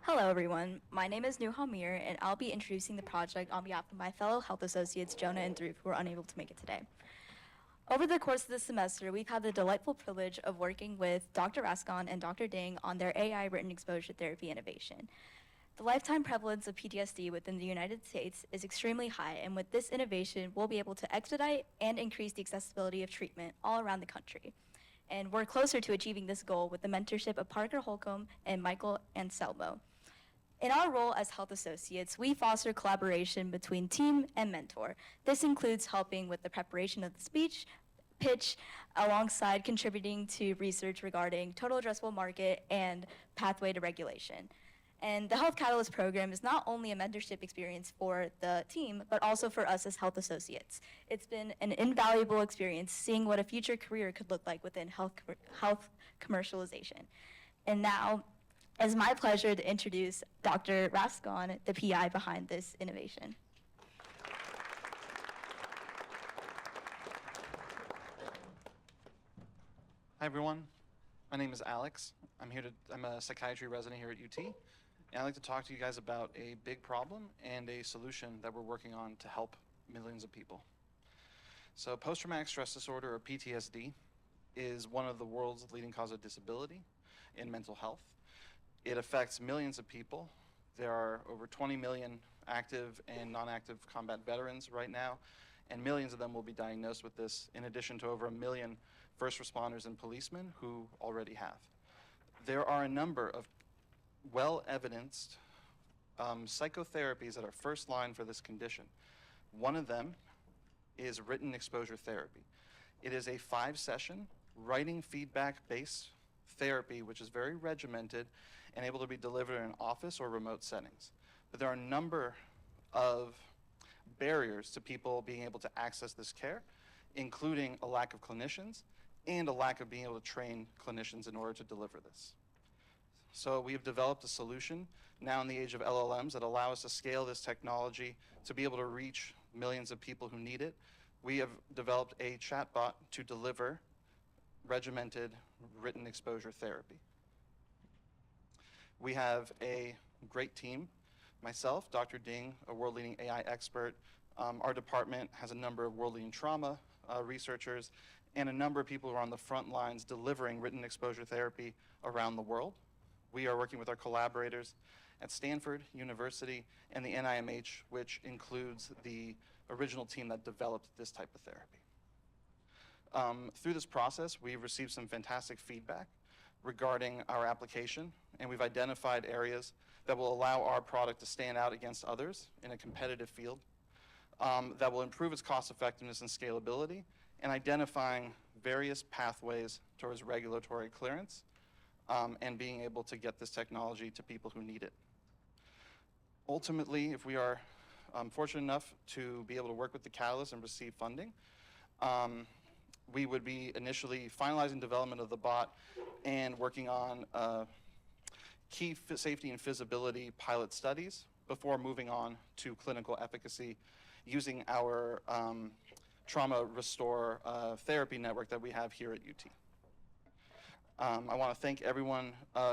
Hello, everyone. My name is Nuha Mir, and I'll be introducing the project on behalf of my fellow health associates, Jonah and Dhruv, who are unable to make it today. Over the course of this semester, we've had the delightful privilege of working with Dr. Rasgon and Dr. Ding on their AI written exposure therapy innovation. The lifetime prevalence of PTSD within the United States is extremely high, and with this innovation, we'll be able to expedite and increase the accessibility of treatment all around the country. And we're closer to achieving this goal with the mentorship of Parker Holcomb and Michael Anselmo. In our role as health associates, we foster collaboration between team and mentor. This includes helping with the preparation of the speech, pitch, alongside contributing to research regarding total addressable market and pathway to regulation. And the Health Catalyst program is not only a mentorship experience for the team, but also for us as health associates. It's been an invaluable experience seeing what a future career could look like within health commercialization. And now, it's my pleasure to introduce Dr. Rasgon, the PI behind this innovation. Hi everyone, my name is Alex. I'm a psychiatry resident here at UT, and I'd like to talk to you guys about a big problem and a solution that we're working on to help millions of people. So post-traumatic stress disorder, or PTSD, is one of the world's leading causes of disability in mental health. It affects millions of people. There are over 20 million active and non-active combat veterans right now, and millions of them will be diagnosed with this, in addition to over 1 million first responders and policemen who already have. There are a number of well-evidenced psychotherapies that are first line for this condition. One of them is written exposure therapy. It is a 5-session writing feedback-based therapy which is very regimented and able to be delivered in office or remote settings. But there are a number of barriers to people being able to access this care, including a lack of clinicians and a lack of being able to train clinicians in order to deliver this. So we have developed a solution now in the age of LLMs that allow us to scale this technology to be able to reach millions of people who need it. We have developed a chatbot to deliver regimented written exposure therapy. We have a great team. Myself, Dr. Ding, a world-leading AI expert. Our department has a number of world-leading trauma researchers and a number of people who are on the front lines delivering written exposure therapy around the world. We are working with our collaborators at Stanford University and the NIMH, which includes the original team that developed this type of therapy. Through this process, we've received some fantastic feedback regarding our application, and we've identified areas that will allow our product to stand out against others in a competitive field, that will improve its cost effectiveness and scalability, and identifying various pathways towards regulatory clearance, and being able to get this technology to people who need it. Ultimately, if we are fortunate enough to be able to work with the Catalyst and receive funding, we would be initially finalizing development of the bot and working on key safety and feasibility pilot studies before moving on to clinical efficacy using our trauma restore therapy network that we have here at UT. I want to thank everyone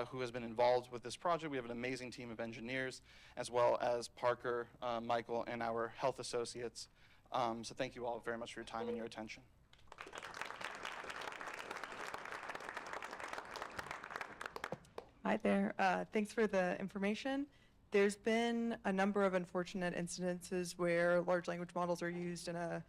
who has been involved with this project. We have an amazing team of engineers, as well as Parker, Michael, and our health associates. So thank you all very much for your time and your attention. Hi there. Thanks for the information. There's been a number of unfortunate incidences where large language models are used in a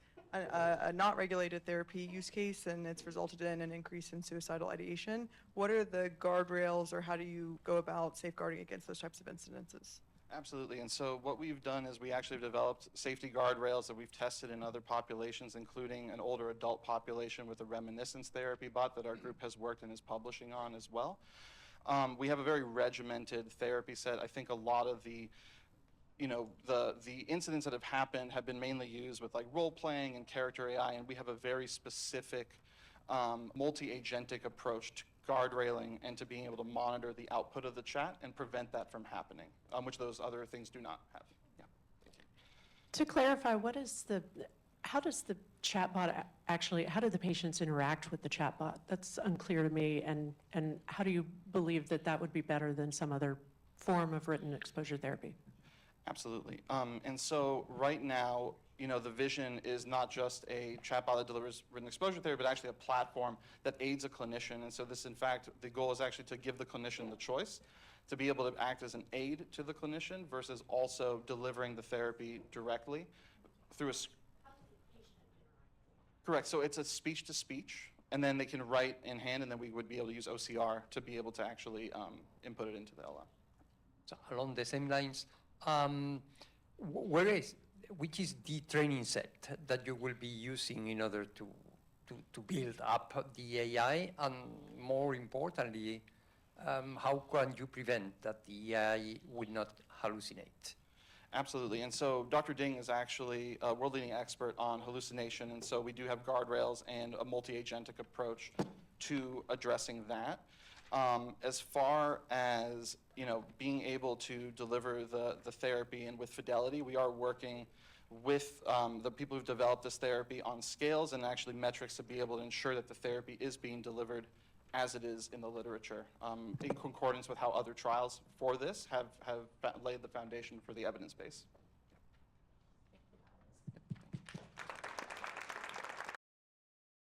not regulated therapy use case, and it's resulted in an increase in suicidal ideation. What are the guardrails, or how do you go about safeguarding against those types of incidences? Absolutely, and so what we've done is we actually have developed safety guardrails that we've tested in other populations, including an older adult population with a reminiscence therapy bot that our group has worked and is publishing on as well. We have a very regimented therapy set. I think a lot of the incidents that have happened have been mainly used with like role playing and character AI, and we have a very specific multi-agentic approach to guardrailing and to being able to monitor the output of the chat and prevent that from happening, which those other things do not have. Yeah. Thank you. To clarify, how does the chatbot actually, how do the patients interact with the chatbot? That's unclear to me, and how do you believe that that would be better than some other form of written exposure therapy? Absolutely. And so right now, the vision is not just a chatbot that delivers written exposure therapy, but actually a platform that aids a clinician. And so this, in fact, the goal is actually to give the clinician the choice to be able to act as an aid to the clinician versus also delivering the therapy directly through a... Correct. So it's a speech-to-speech, and then they can write in hand, and then we would be able to use OCR to be able to actually input it into the LM. So along the same lines, which is the training set that you will be using in order to build up the AI, and more importantly, how can you prevent that the AI will not hallucinate? Absolutely. And so Dr. Ding is actually a world-leading expert on hallucination, and so we do have guardrails and a multi-agentic approach to addressing that. As far as being able to deliver the therapy and with fidelity, we are working with the people who've developed this therapy on scales and actually metrics to be able to ensure that the therapy is being delivered as it is in the literature, in concordance with how other trials for this have laid the foundation for the evidence base.